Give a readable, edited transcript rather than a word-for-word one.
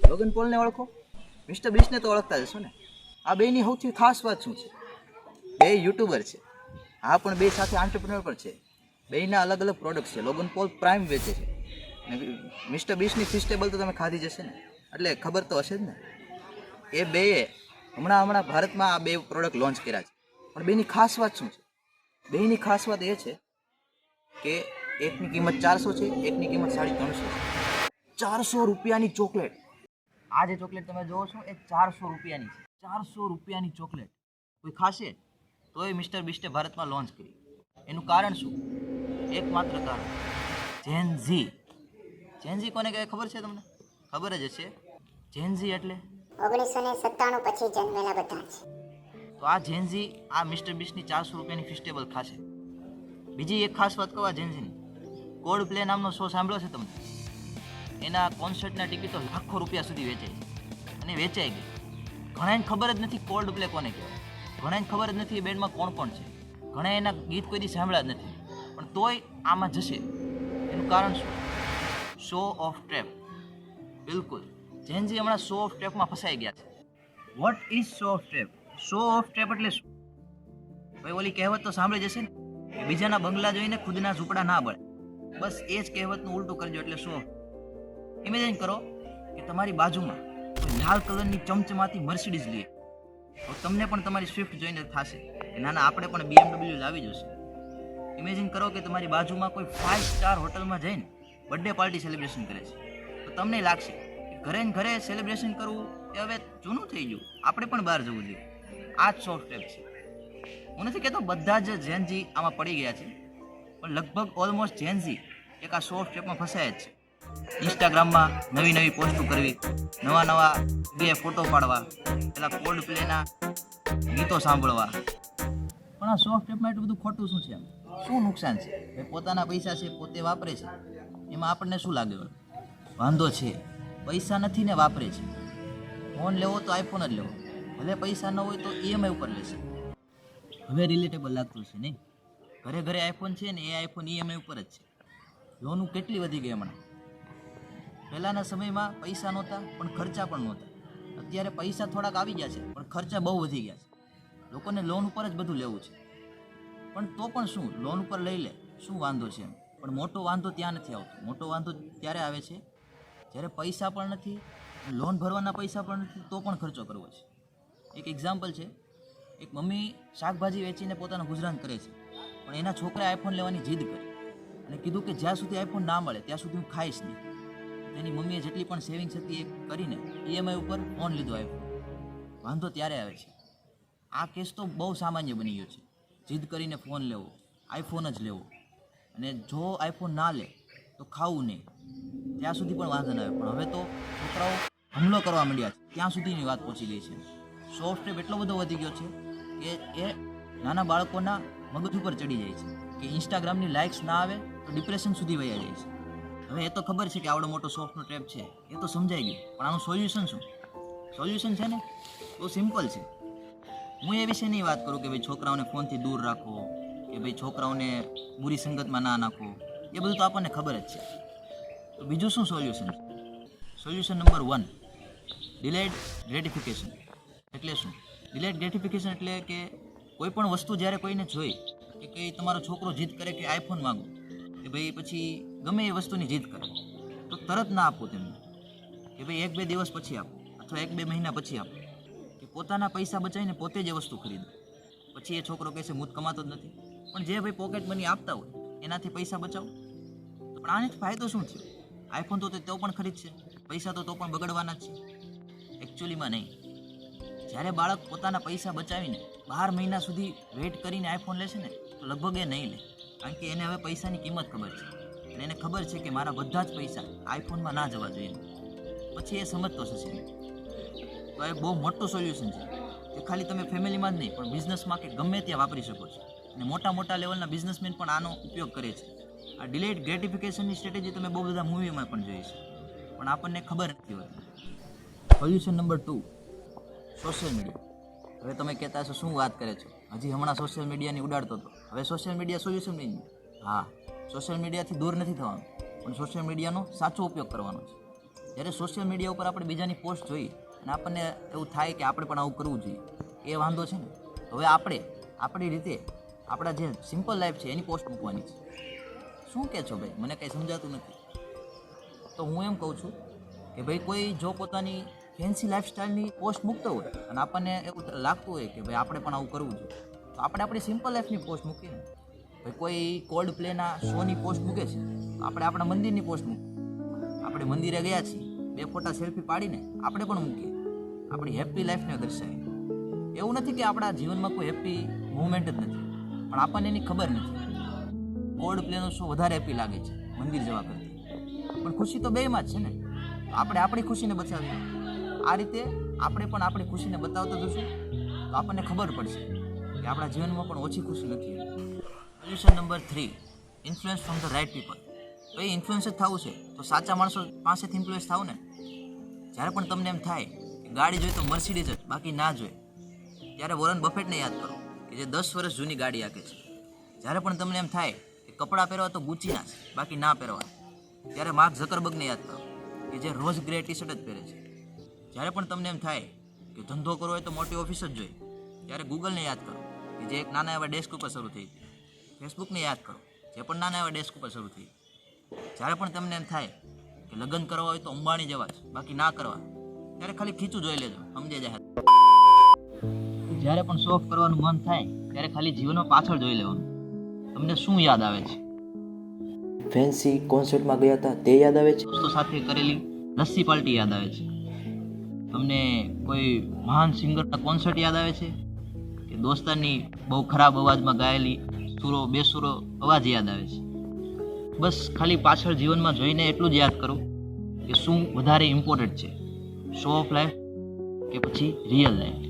Logan પોલને ઓળખો? Mister બીસ્ટને તો ઓળખતા જ હશો ને. આ બેની સૌથી ખાસ વાત શું છે? બે યુટ્યુબર છે. હા, પણ બે સાથે આંટરપ્રિન્યોર પણ છે. બેના અલગ અલગ પ્રોડક્ટ છે. લોગન પોલ પ્રાઇમ વેચે છે અને મિસ્ટર બીસ્ટની ફિશ ટેબલ તો તમે ખાધી જશે ને, એટલે ખબર તો હશે જ ને. એ બેએ હમણાં ભારતમાં આ બે પ્રોડક્ટ લોન્ચ કર્યા છે. પણ બેની ખાસ વાત શું છે? બેની ખાસ વાત એ છે કે એકની કિંમત 400 છે, એકની કિંમત 350 છે. 400 રૂપિયાની ચોકલેટ. આ જે ચોકલેટ તમે જોવો છો એ 400 રૂપિયાની છે. 400 રૂપિયાની ચોકલેટ કોઈ ખાશે તોય મિસ્ટર બીસ્ટે ભારતમાં લોન્ચ કરી. એનું કારણ શું? એકમાત્ર કારણ જેનઝી. જેનઝી કોને કહેવાય ખબર છે તમને? ખબર જ હશે. જેનઝી એટલે 1997 પછી જન્મેલા બધા છે. તો આ જેનઝી આ મિસ્ટર બીસ્ટની 400 રૂપિયાની ફિશ ટેબલ ખાશે. બીજી એક ખાસ વાત કહું આ જેનઝીની, કોલ્ડ પ્લે નામનો શો સાંભળ્યો છે તમે? એના કોન્સર્ટના ટિકિટો લાખો રૂપિયા સુધી વેચાય છે અને વેચાઈ ગઈ. ઘણાને ખબર જ નથી કોલ્ડ પ્લે કોને કહેવાય. ઘણાને ખબર જ નથી એ બેન્ડમાં કોણ કોણ છે. ઘણા એના ગીત કોઈ દી સાંભળ્યા જ નથી, પણ તોય આમાં જશે. એનું કારણ શું? Show of trap. બિલકુલ, જેનજી હમણાં શો ઓફ ટ્રેપમાં ફસાઈ ગયા છે. What is show of trap? Show of trap એટલે શું? ભાઈ ઓલી કહેવત તો સાંભળી જશે ને, બીજાના બંગલા જોઈને ખુદના ઝૂંપડા ના બળે. બસ એ જ કહેવતનું ઉલટું કરજો એટલે શો. ઇમેજિન કરો કે તમારી બાજુમાં કોઈ લાલ કલરની ચમચમાતી મર્સિડીઝ લે, તો તમને પણ તમારી સ્વિફ્ટ જોઈને થશે કે ના ના આપણે પણ BMW લાવી જશે. ઇમેજિન કરો કે તમારી બાજુમાં કોઈ 5 સ્ટાર હોટલમાં જઈને બર્થડે પાર્ટી સેલિબ્રેશન કરે છે, તો તમને લાગશે કે ઘરે ને ઘરે સેલિબ્રેશન કરવું એ હવે જૂનું થઈ ગયું, આપણે પણ બહાર જવું જોઈએ. આ જ સોફ્ટ ટેપ છે. હું નથી કહેતો બધા જ જેનજી આમાં પડી ગયા છે, પણ લગભગ ઓલમોસ્ટ જેનજી એક આ સોફ્ટ ટેપમાં ફસાય જ છે. ઇન્સ્ટાગ્રામમાં નવી નવી પોસ્ટો કરવી, નવા બે ફોટો પાડવા, પેલા કોલ્ડ પ્લેના ગીતો સાંભળવા. પણ આ સોફ્ટ ટેપમાં એટલું બધું ખોટું શું છે? એમ શું નુકસાન છે? ભાઈ પોતાના પૈસા છે, પોતે વાપરે છે, એમાં આપણને શું લાગે? વાંધો છે પૈસા નથી ને વાપરે છે. ફોન લેવો તો આઈફોન જ લેવો, ભલે પૈસા ન હોય તો EMI ઉપર લેશે. હવે રિલેટેબલ લાગતું છે નહીં? ઘરે ઘરે આઈફોન છે ને એ આઈફોન EMI ઉપર જ છે. લોનું કેટલી વધી ગઈ હમણાં. પહેલાંના સમયમાં પૈસા નહોતા પણ ખર્ચા પણ નહોતા. અત્યારે પૈસા થોડાક આવી ગયા છે પણ ખર્ચા બહુ વધી ગયા છે. લોકોને લોન ઉપર જ બધું લેવું છે. પણ તો પણ શું, લોન ઉપર લઈ લે, શું વાંધો છે એમ? પણ મોટો વાંધો ત્યાં નથી આવતો. મોટો વાંધો ત્યારે આવે છે જ્યારે પૈસા પણ નથી, લોન ભરવાના પૈસા પણ નથી, તો પણ ખર્ચો કરવો છે. એક એક્ઝામ્પલ છે, એક મમ્મી શાકભાજી વેચીને પોતાનું ગુજરાન કરે છે, પણ એના છોકરાએ આઈફોન લેવાની જીદ કરી અને કીધું કે જ્યાં સુધી આઈફોન ના મળે ત્યાં સુધી હું ખાઈશ નહીં. એની મમ્મીએ જેટલી પણ સેવિંગ્સ હતી એ કરીને EMI ઉપર ફોન લીધો આઈફોન. વાંધો ત્યારે આવે છે. આ કેસ તો બહુ સામાન્ય બની ગયો છે. જીદ કરીને ફોન લેવો, આઈફોન જ લેવો, અને જો આઈફોન ના લે તો ખાવું નહીં, ત્યાં સુધી પણ વાંધો ના આવે. પણ હવે તો છોકરાઓ હુમલો કરવા માંડ્યા છે, ત્યાં સુધીની વાત પહોંચી ગઈ છે. સોફ્ટ ટેપ એટલો બધો વધી ગયો છે કે એ નાના બાળકોના મગજ ઉપર ચડી જાય છે કે ઇન્સ્ટાગ્રામની લાઇક્સ ના આવે તો ડિપ્રેશન સુધી વયા જાય છે. હવે એ તો ખબર છે કે આવડો મોટો સોફ્ટનો ટેપ છે, એ તો સમજાઈ ગયું, પણ આનું સોલ્યુશન શું? સોલ્યુશન છે ને બહુ સિમ્પલ છે. હું એ વિશેની વાત કરું કે ભાઈ છોકરાઓને ફોનથી દૂર રાખો, કે ભાઈ છોકરાઓને બુરી સંગતમાં ના નાખો, એ બધું તો આપણને ખબર જ છે. તો બીજું શું સોલ્યુશન છે? Solution number 1, delayed gratification. એટલે શું? ડિલેડ ગ્રેટિફિકેશન એટલે કે કોઈ પણ વસ્તુ જ્યારે કોઈને જોઈ કે કંઈ તમારો છોકરો જીદ કરે કે આઈફોન માંગો, કે ભાઈ પછી ગમે એ વસ્તુની જીદ કરે, તો તરત ના આપો તેમને, કે ભાઈ 1-2 દિવસ પછી આપો અથવા 1-2 મહિના પછી આપો, કે પોતાના પૈસા બચાવીને પોતે જ એ વસ્તુ ખરીદો. પછી એ છોકરો કહેશે હું જ કમાતો જ નથી. પણ જે ભાઈ પોકેટ મની આપતા હોય એનાથી પૈસા બચાવો. પણ આનાથી ફાયદો શું થયો? આઈફોન તો તેઓ પણ ખરીદશે, પૈસા તો પણ બગડવાના જ છે. એકચ્યુઅલીમાં નહીં. જ્યારે બાળક પોતાના પૈસા બચાવીને 12 મહિના સુધી વેઇટ કરીને આઈફોન લેશે ને, તો લગભગ એ નહીં લે, કારણ કે એને હવે પૈસાની કિંમત ખબર છે અને એને ખબર છે કે મારા બધા જ પૈસા આઈફોનમાં ના જવા જોઈએ. પછી એ સમજતો થશે. તો એ બહુ મોટું સોલ્યુશન છે કે ખાલી તમે ફેમિલીમાં જ નહીં પણ બિઝનેસમાં કે ગમે ત્યાં વાપરી શકો છો. અને મોટા લેવલના બિઝનેસમેન પણ આનો ઉપયોગ કરે છે. આ ડિલેડ ગ્રેટિફિકેશનની સ્ટ્રેટેજી તમે બહુ બધા મૂવીમાં પણ જોઈ છે, પણ આપણને ખબર નથી હોતી. Solution number 2, social media. હવે તમે કહેતા હશો શું વાત કરે છો, હજી હમણાં સોશિયલ મીડિયાની ઉડાડતો હતો, હવે સોશિયલ મીડિયા સોલ્યુશન નહીં? હા, સોશિયલ મીડિયાથી દૂર નથી થવાનું, પણ સોશિયલ મીડિયાનો સાચો ઉપયોગ કરવાનો છે. જ્યારે સોશિયલ મીડિયા ઉપર આપણે બીજાની પોસ્ટ જોઈ અને આપણને એવું થાય કે આપણે પણ આવું કરવું જોઈએ, એ વાંધો છે ને. હવે આપણે આપણી રીતે આપણા જે સિમ્પલ લાઈફ છે એની પોસ્ટ મૂકવાની છે. શું કહે છો ભાઈ? મને કંઈ સમજાતું નથી. તો હું એમ કહું છું કે ભાઈ કોઈ જો પોતાની ફેન્સી લાઈફસ્ટાઈલની પોસ્ટ મૂકતો હોય અને આપણને એવું લાગતું હોય કે ભાઈ આપણે પણ આવું કરવું જોઈએ, તો આપણે આપણી સિમ્પલ લાઈફની પોસ્ટ મૂકીએ ને. ભાઈ કોઈ કોલ્ડ પ્લેના શોની પોસ્ટ મૂકે છે, તો આપણે આપણા મંદિરની પોસ્ટ મૂકીએ. આપણે મંદિરે ગયા છીએ, 2 ફોટા સેલ્ફી પાડીને આપણે પણ મૂકીએ, આપણી હેપી લાઈફને દર્શાવીએ. એવું નથી કે આપણા જીવનમાં કોઈ હેપી મુવમેન્ટ જ નથી, પણ આપણને એની ખબર નથી. કોલ્ડ પ્લેનો શો વધારે હેપી લાગે છે મંદિર જવા કરતાં, પણ ખુશી તો બેમાં જ છે ને. તો આપણે આપણી ખુશીને બચાવીએ. આ રીતે આપણે પણ આપણી ખુશીને બતાવતા જશું તો આપણને ખબર પડશે કે આપણા જીવનમાં પણ ઓછી ખુશી નથી. Solution number 3, influence from the right people. તો એ ઇન્ફ્લુઅન્સ જ થવું છે તો સાચા માણસો પાસેથી ઇન્ફ્લુઅન્સ થાવ ને. જ્યારે પણ તમને એમ થાય કે ગાડી જોઈએ તો મર્સિડીઝ જ, બાકી ના જોઈએ, ત્યારે વોરન બફેટને યાદ કરો કે જે 10 વર્ષ જૂની ગાડી આપે છે. જ્યારે પણ તમને એમ થાય કે કપડાં પહેરવા તો ગુચીના જ, બાકી ના પહેરવા, ત્યારે માર્ક ઝકરબર્ગને યાદ કરો કે જે રોજ ગ્રે ટી-શર્ટ જ પહેરે છે. જ્યારે પણ તમને એમ થાય કે ધંધો કરવો હોય તો મોટી ઓફિસ જ જોઈએ, ત્યારે ગૂગલને યાદ કરો કે જે એક નાના એવા ડેસ્ક ઉપર શરૂ થઈ. ફેસબુકને યાદ કરો જે પણ નાના એવા ડેસ્ક ઉપર શરૂ થઈ. જ્યારે પણ તમને એમ થાય કે લગ્ન કરવા હોય તો અંબાણી જેવા જ, બાકી ના કરવા, ત્યારે ખાલી ખીચું જોઈ લેજો, સમજે જાય. જ્યારે પણ શો ઓફ કરવાનું મન થાય ત્યારે ખાલી જીવનમાં પાછળ જોઈ લેવાનું, તમને શું યાદ આવે છે? ફેન્સી કોન્સર્ટમાં ગયા હતા તે યાદ આવે છે? દોસ્તો સાથે કરેલી લસ્સી પાર્ટી યાદ આવે છે? તમને કોઈ મહાન સિંગરના કોન્સર્ટ યાદ આવે છે? કે દોસ્તારની બહુ ખરાબ અવાજમાં ગાયેલી સુરો બેસુરો અવાજ યાદ આવે છે? બસ ખાલી પાછળ જીવનમાં જોઈને એટલું જ યાદ કરો કે શું વધારે ઇમ્પોર્ટન્ટ છે, શો ઓફ લાઈફ કે પછી રિયલ લાઈફ.